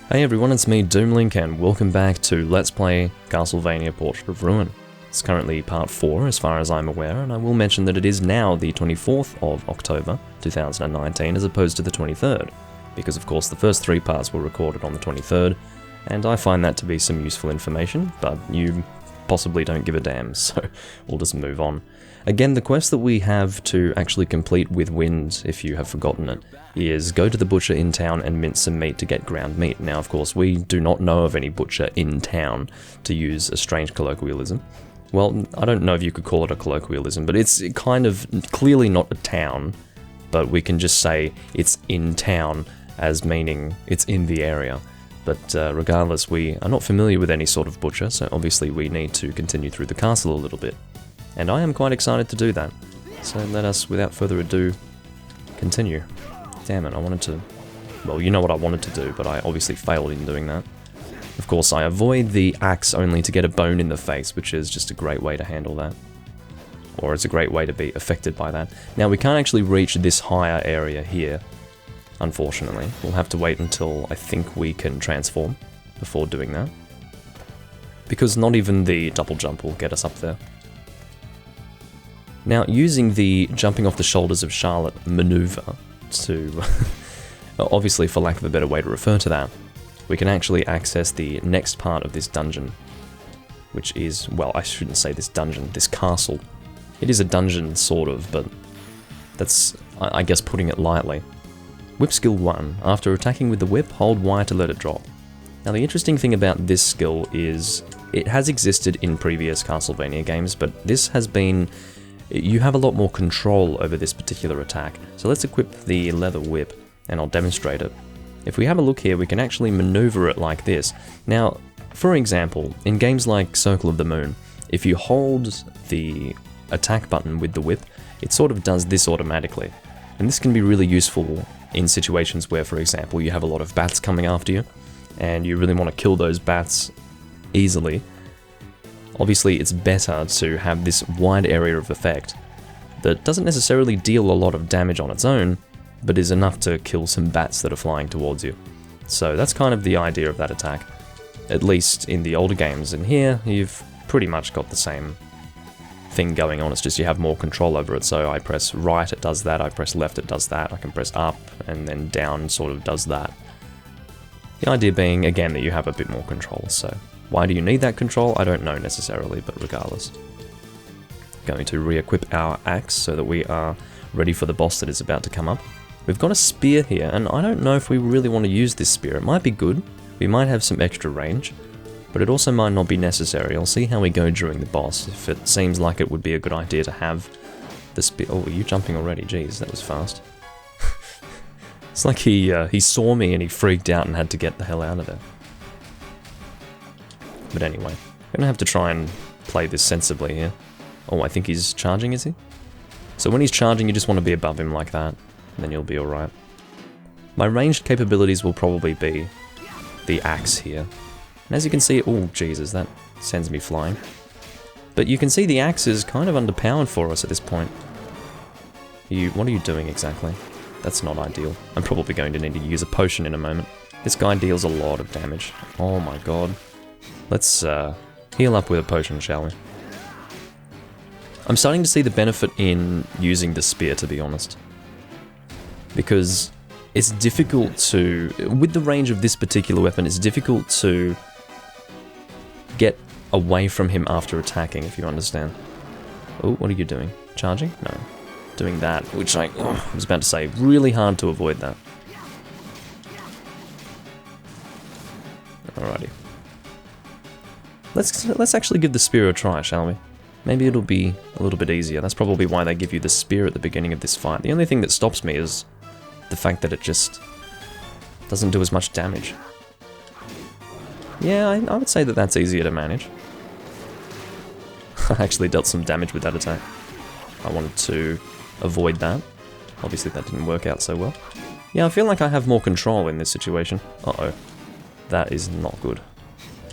Hey everyone, it's me Doomlink and welcome back to Let's Play Castlevania Portrait of Ruin. It's currently part 4 as far as I'm aware, and I will mention that it is now the 24th of October 2019 as opposed to the 23rd, because of course the first 3 parts were recorded on the 23rd, and I find that to be some useful information, but you possibly don't give a damn, so we'll just move on. Again, the quest that we have to actually complete with Wind, if you have forgotten it, is go to the butcher in town and mince some meat to get ground meat. Now, of course, we do not know of any butcher in town, to use a strange colloquialism. Well, I don't know if you could call it a colloquialism, but it's kind of clearly not a town, but we can just say it's in town as meaning it's in the area. But regardless, we are not familiar with any sort of butcher, so obviously we need to continue through the castle a little bit. And I am quite excited to do that. So let us, without further ado, continue. Damn it, I wanted to... Well, you know what I wanted to do, but I obviously failed in doing that. Of course, I avoid the axe only to get a bone in the face, which is just a great way to handle that. Or it's a great way to be affected by that. Now, we can't actually reach this higher area here, unfortunately. We'll have to wait until I think we can transform before doing that. Because not even the double jump will get us up there. Now, using the jumping off the shoulders of Charlotte maneuver to, obviously for lack of a better way to refer to that, we can actually access the next part of this dungeon, which is, well, I shouldn't say this dungeon, this castle. It is a dungeon, sort of, but that's, I guess, putting it lightly. Whip skill 1. After attacking with the whip, hold Y to let it drop. Now, the interesting thing about this skill is it has existed in previous Castlevania games, but this has been... You have a lot more control over this particular attack, so let's equip the leather whip, and I'll demonstrate it. If we have a look here, we can actually maneuver it like this. Now, for example, in games like Circle of the Moon, if you hold the attack button with the whip, it sort of does this automatically. And this can be really useful in situations where, for example, you have a lot of bats coming after you, and you really want to kill those bats easily. Obviously, it's better to have this wide area of effect that doesn't necessarily deal a lot of damage on its own, but is enough to kill some bats that are flying towards you. So that's kind of the idea of that attack, at least in the older games. And here, you've pretty much got the same thing going on, it's just you have more control over it. So I press right, it does that, I press left, it does that, I can press up, and then down sort of does that. The idea being, again, that you have a bit more control, so... Why do you need that control? I don't know necessarily, but regardless. Going to re-equip our axe so that we are ready for the boss that is about to come up. We've got a spear here, and I don't know if we really want to use this spear. It might be good, we might have some extra range, but it also might not be necessary. I'll see how we go during the boss. If it seems like it would be a good idea to have the spear... Oh, are you jumping already? Jeez, that was fast. It's like he saw me and he freaked out and had to get the hell out of there. But anyway, I'm gonna have to try and play this sensibly here. Oh, I think he's charging, is he? So when he's charging, you just want to be above him like that, and then you'll be alright. My ranged capabilities will probably be the axe here. And as you can see, oh Jesus, that sends me flying. But you can see the axe is kind of underpowered for us at this point. What are you doing exactly? That's not ideal. I'm probably going to need to use a potion in a moment. This guy deals a lot of damage. Oh my god. Let's heal up with a potion, shall we? I'm starting to see the benefit in using the spear, to be honest. Because it's difficult to... With the range of this particular weapon, it's difficult to get away from him after attacking, if you understand. Oh, what are you doing? Charging? No. Doing that, which I was about to say, really hard to avoid that. Alrighty. Let's actually give the spear a try, shall we? Maybe it'll be a little bit easier. That's probably why they give you the spear at the beginning of this fight. The only thing that stops me is the fact that it just doesn't do as much damage. Yeah, I would say that that's easier to manage. I actually dealt some damage with that attack. I wanted to avoid that. Obviously that didn't work out so well. Yeah, I feel like I have more control in this situation. Uh-oh. That is not good.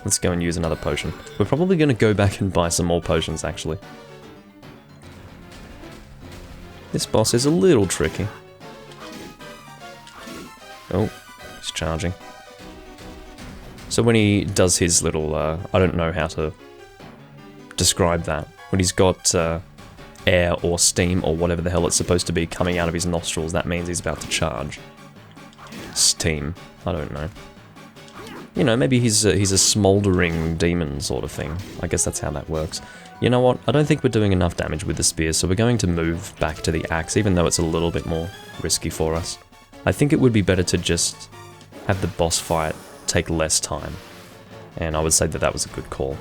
Let's go and use another potion. We're probably going to go back and buy some more potions, actually. This boss is a little tricky. Oh, he's charging. So when he does his little, I don't know how to describe that, when he's got air or steam or whatever the hell it's supposed to be coming out of his nostrils, that means he's about to charge. Steam, I don't know. You know, maybe he's a smouldering demon sort of thing. I guess that's how that works. You know what, I don't think we're doing enough damage with the spear, so we're going to move back to the axe, even though it's a little bit more risky for us. I think it would be better to just have the boss fight take less time, and I would say that that was a good call.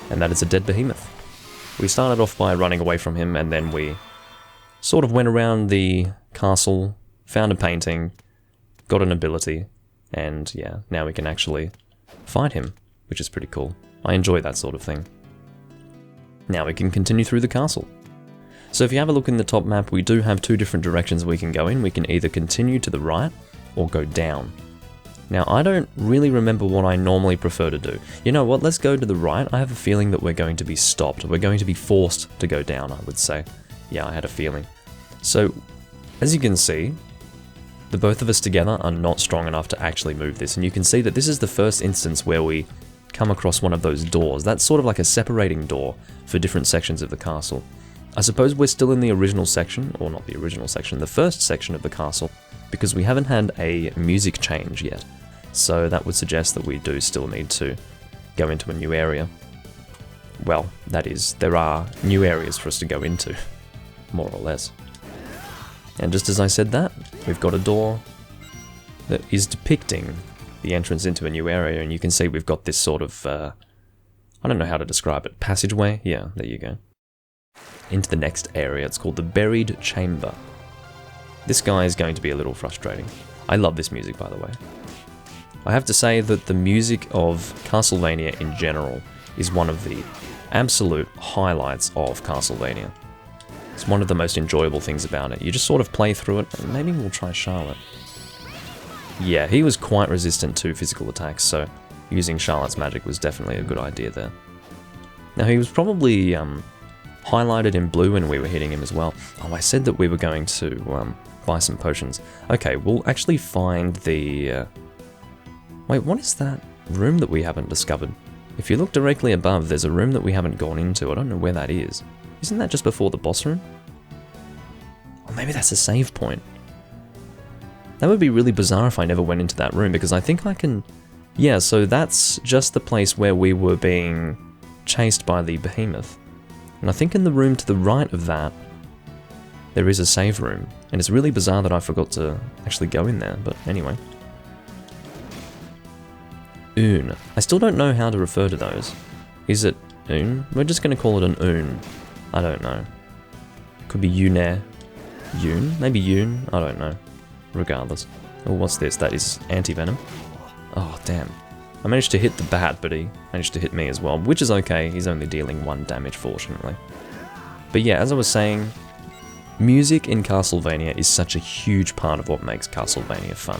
And that is a dead behemoth. We started off by running away from him, and then we sort of went around the castle, found a painting, got an ability, and yeah, now we can actually fight him, which is pretty cool. I enjoy that sort of thing. Now we can continue through the castle. So if you have a look in the top map, we do have two different directions we can go in. We can either continue to the right or go down. Now, I don't really remember what I normally prefer to do. You know what, let's go to the right. I have a feeling that we're going to be stopped. We're going to be forced to go down, I would say. Yeah, I had a feeling. So, as you can see, the both of us together are not strong enough to actually move this. And you can see that this is the first instance where we come across one of those doors. That's sort of like a separating door for different sections of the castle. I suppose we're still in the original section, or not the original section, the first section of the castle, because we haven't had a music change yet. So that would suggest that we do still need to go into a new area. Well, that is, there are new areas for us to go into, more or less. And just as I said that, we've got a door that is depicting the entrance into a new area, and you can see we've got this sort of, I don't know how to describe it, passageway? Yeah, there you go. Into the next area, it's called the Buried Chamber. This guy is going to be a little frustrating. I love this music, by the way. I have to say that the music of Castlevania in general is one of the absolute highlights of Castlevania. It's one of the most enjoyable things about it. You just sort of play through it, and maybe we'll try Charlotte. Yeah, he was quite resistant to physical attacks, so using Charlotte's magic was definitely a good idea there. Now, he was probably highlighted in blue when we were hitting him as well. Oh, I said that we were going to buy some potions. Okay, we'll actually find the... Wait, what is that room that we haven't discovered? If you look directly above, there's a room that we haven't gone into. I don't know where that is. Isn't that just before the boss room? Or maybe that's a save point. That would be really bizarre if I never went into that room, because I think I can... Yeah, so that's just the place where we were being chased by the Behemoth. And I think in the room to the right of that, there is a save room. And it's really bizarre that I forgot to actually go in there, but anyway. Oon. I still don't know how to refer to those. Is it Oon? We're just going to call it an Oon. I don't know. Could be Yoonare. Yoon? Maybe Yoon? I don't know. Regardless. Oh, what's this? That is anti-venom. Oh, damn. I managed to hit the bat, but he managed to hit me as well, which is okay. He's only dealing 1 damage, fortunately. But yeah, as I was saying, music in Castlevania is such a huge part of what makes Castlevania fun.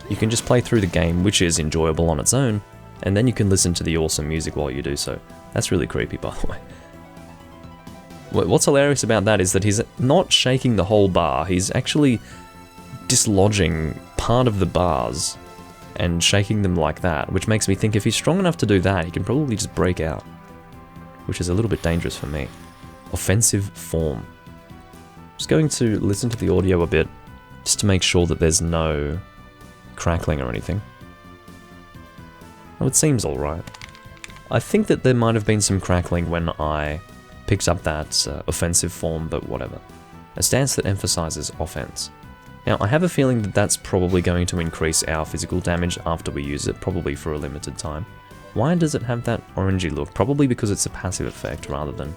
You can just play through the game, which is enjoyable on its own, and then you can listen to the awesome music while you do so. That's really creepy, by the way. What's hilarious about that is that he's not shaking the whole bar, he's actually dislodging part of the bars and shaking them like that, which makes me think if he's strong enough to do that, he can probably just break out, which is a little bit dangerous for me. Offensive form. Just going to listen to the audio a bit, just to make sure that there's no crackling or anything. Oh, it seems alright. I think that there might have been some crackling when I picked up that offensive form, but whatever. A stance that emphasizes offense. Now, I have a feeling that that's probably going to increase our physical damage after we use it, probably for a limited time. Why does it have that orangey look? Probably because it's a passive effect rather than,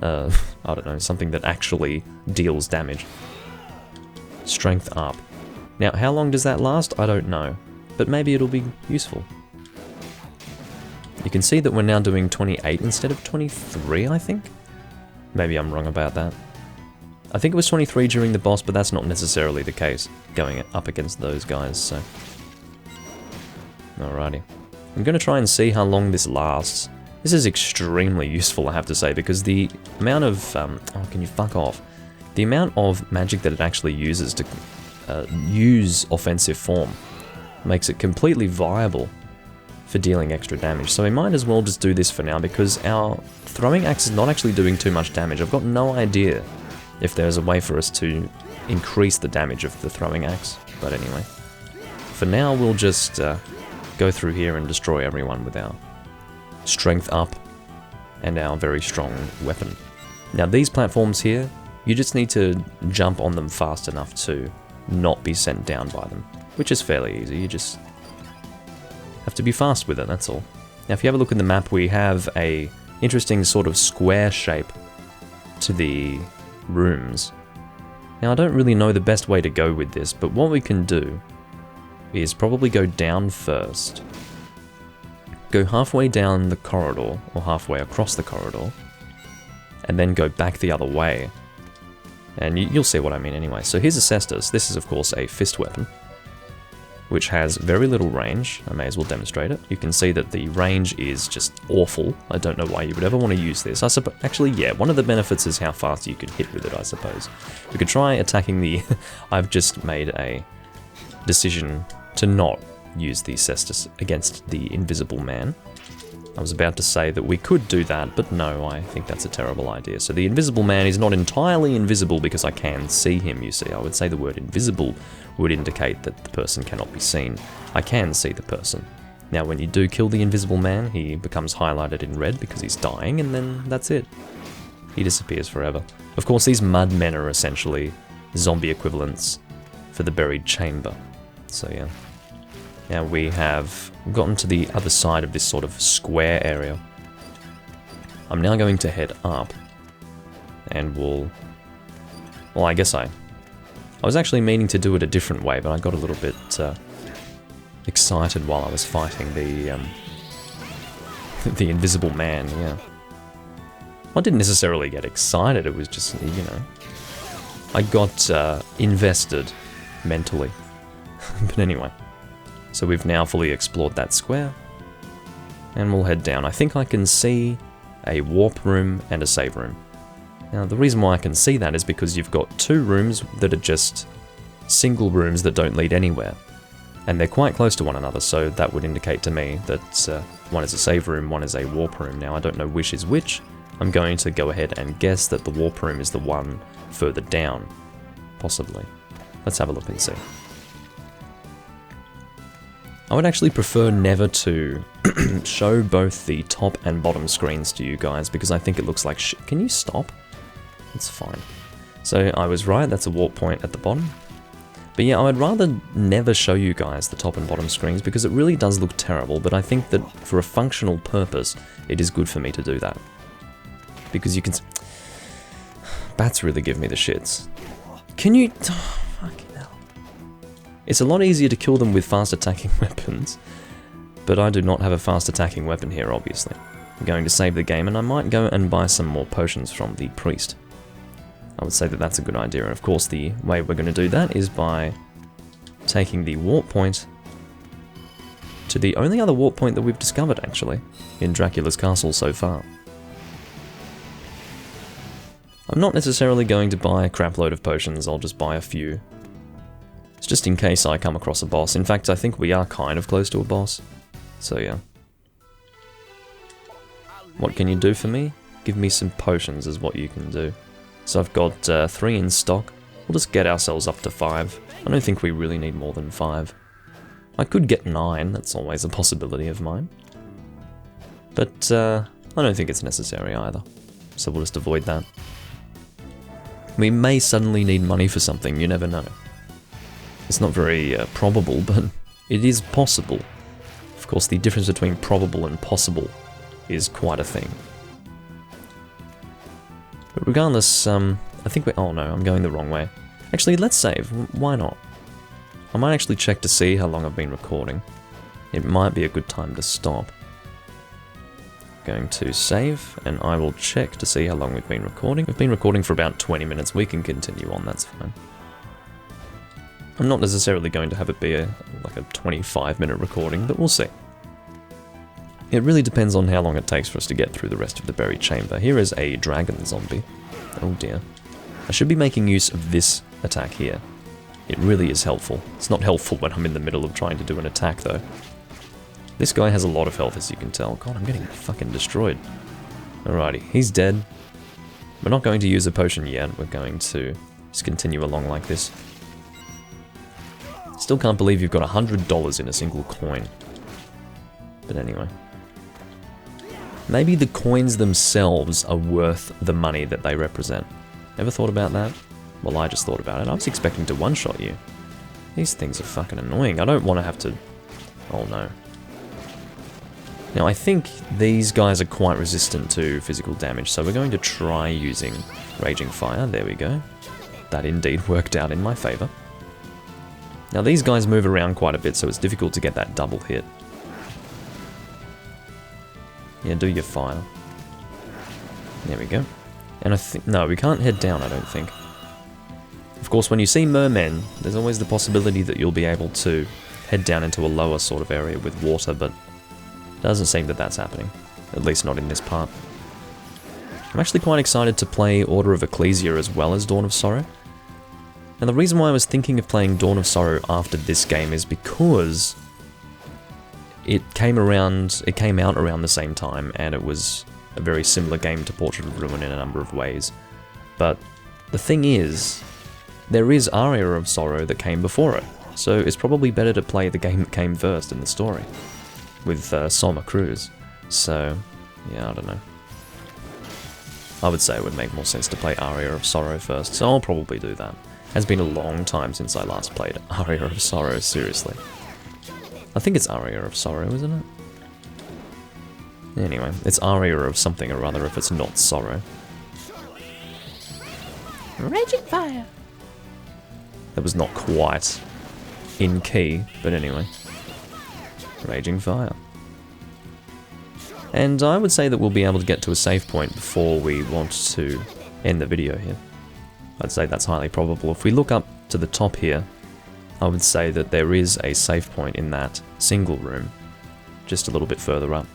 I don't know, something that actually deals damage. Strength up. Now, how long does that last? I don't know, but maybe it'll be useful. You can see that we're now doing 28 instead of 23, I think? Maybe I'm wrong about that. I think it was 23 during the boss, but that's not necessarily the case, going up against those guys, so... Alrighty. I'm going to try and see how long this lasts. This is extremely useful, I have to say, because the amount of... oh, can you fuck off? The amount of magic that it actually uses to use offensive form makes it completely viable for dealing extra damage. So we might as well just do this for now, because our throwing axe is not actually doing too much damage. I've got no idea if there's a way for us to increase the damage of the throwing axe. But anyway, for now we'll just go through here and destroy everyone with our strength up and our very strong weapon. Now these platforms here, you just need to jump on them fast enough to not be sent down by them, which is fairly easy. You just have to be fast with it, that's all. Now if you have a look at the map, we have a interesting sort of square shape to the rooms. Now I don't really know the best way to go with this, but what we can do is probably go down first, go halfway down the corridor, or halfway across the corridor, and then go back the other way. And you'll see what I mean anyway. So here's a cestus. This is of course a fist weapon, which has very little range. I may as well demonstrate it. You can see that the range is just awful. I don't know why you would ever want to use this. Actually, yeah, one of the benefits is how fast you can hit with it, I suppose. We could try attacking the... I've just made a decision to not use the cestus against the invisible man. I was about to say that we could do that, but no, I think that's a terrible idea. So the invisible man is not entirely invisible because I can see him, you see. I would say the word invisible would indicate that the person cannot be seen. I can see the person. Now when you do kill the invisible man, he becomes highlighted in red because he's dying, and then that's it. He disappears forever. Of course, these mud men are essentially zombie equivalents for the buried chamber. So yeah. Now we have gotten to the other side of this sort of square area. I'm now going to head up, and well, I guess I was actually meaning to do it a different way, but I got a little bit excited while I was fighting the invisible man, yeah. I didn't necessarily get excited, it was just, you know, I got invested mentally. But anyway. So we've now fully explored that square, and we'll head down. I think I can see a warp room and a save room. Now the reason why I can see that is because you've got two rooms that are just single rooms that don't lead anywhere, and they're quite close to one another, so that would indicate to me that one is a save room, one is a warp room. Now I don't know which is which. I'm going to go ahead and guess that the warp room is the one further down, possibly. Let's have a look and see. I would actually prefer never to show both the top and bottom screens to you guys, because I think it looks like shit. Can you stop? It's fine. So I was right, that's a warp point at the bottom. But yeah, I would rather never show you guys the top and bottom screens, because it really does look terrible, but I think that for a functional purpose, it is good for me to do that. Because you can... Bats really give me the shits. Can you... Oh, fucking hell. It's a lot easier to kill them with fast attacking weapons, but I do not have a fast attacking weapon here, obviously. I'm going to save the game, and I might go and buy some more potions from the priest. I would say that that's a good idea, and of course the way we're going to do that is by taking the warp point to the only other warp point that we've discovered, actually, in Dracula's castle so far. I'm not necessarily going to buy a crap load of potions, I'll just buy a few. It's just in case I come across a boss. In fact, I think we are kind of close to a boss. So yeah. What can you do for me? Give me some potions is what you can do. So I've got 3 in stock. We'll just get ourselves up to 5. I don't think we really need more than 5. I could get 9, that's always a possibility of mine. But I don't think it's necessary either. So we'll just avoid that. We may suddenly need money for something, you never know. It's not very probable, but it is possible. Of course, the difference between probable and possible is quite a thing. But regardless, I think we... Oh no, I'm going the wrong way. Actually, let's save. Why not? I might actually check to see how long I've been recording. It might be a good time to stop. Going to save, and I will check to see how long we've been recording. We've been recording for about 20 minutes. We can continue on, that's fine. I'm not necessarily going to have it be like a 25-minute recording, but we'll see. It really depends on how long it takes for us to get through the rest of the buried chamber. Here is a dragon zombie. Oh dear. I should be making use of this attack here. It really is helpful. It's not helpful when I'm in the middle of trying to do an attack, though. This guy has a lot of health, as you can tell. God, I'm getting fucking destroyed. Alrighty, he's dead. We're not going to use a potion yet. We're going to just continue along like this. Still can't believe you've got $100 in a single coin. But anyway. Maybe the coins themselves are worth the money that they represent. Ever thought about that? Well, I just thought about it. I was expecting to one-shot you. These things are fucking annoying. I don't want to have to... Oh no. Now, I think these guys are quite resistant to physical damage, so we're going to try using Raging Fire. There we go. That indeed worked out in my favour. Now, these guys move around quite a bit, so it's difficult to get that double hit. Yeah, do your fire. There we go. And I think... No, we can't head down, I don't think. Of course, when you see mermen, there's always the possibility that you'll be able to head down into a lower sort of area with water, but it doesn't seem that that's happening. At least not in this part. I'm actually quite excited to play Order of Ecclesia as well as Dawn of Sorrow. And the reason why I was thinking of playing Dawn of Sorrow after this game is because it came out around the same time, and it was a very similar game to Portrait of Ruin in a number of ways. But the thing is, there is Aria of Sorrow that came before it, so it's probably better to play the game that came first in the story, with Soma Cruz. So, yeah, I don't know. I would say it would make more sense to play Aria of Sorrow first, so I'll probably do that. It has been a long time since I last played Aria of Sorrow, seriously. I think it's Aria of Sorrow, isn't it? Anyway, it's Aria of something or other if it's not Sorrow. Raging Fire! That was not quite in key, but anyway. Raging Fire. And I would say that we'll be able to get to a save point before we want to end the video here. I'd say that's highly probable. If we look up to the top here, I would say that there is a save point in that single room, just a little bit further up.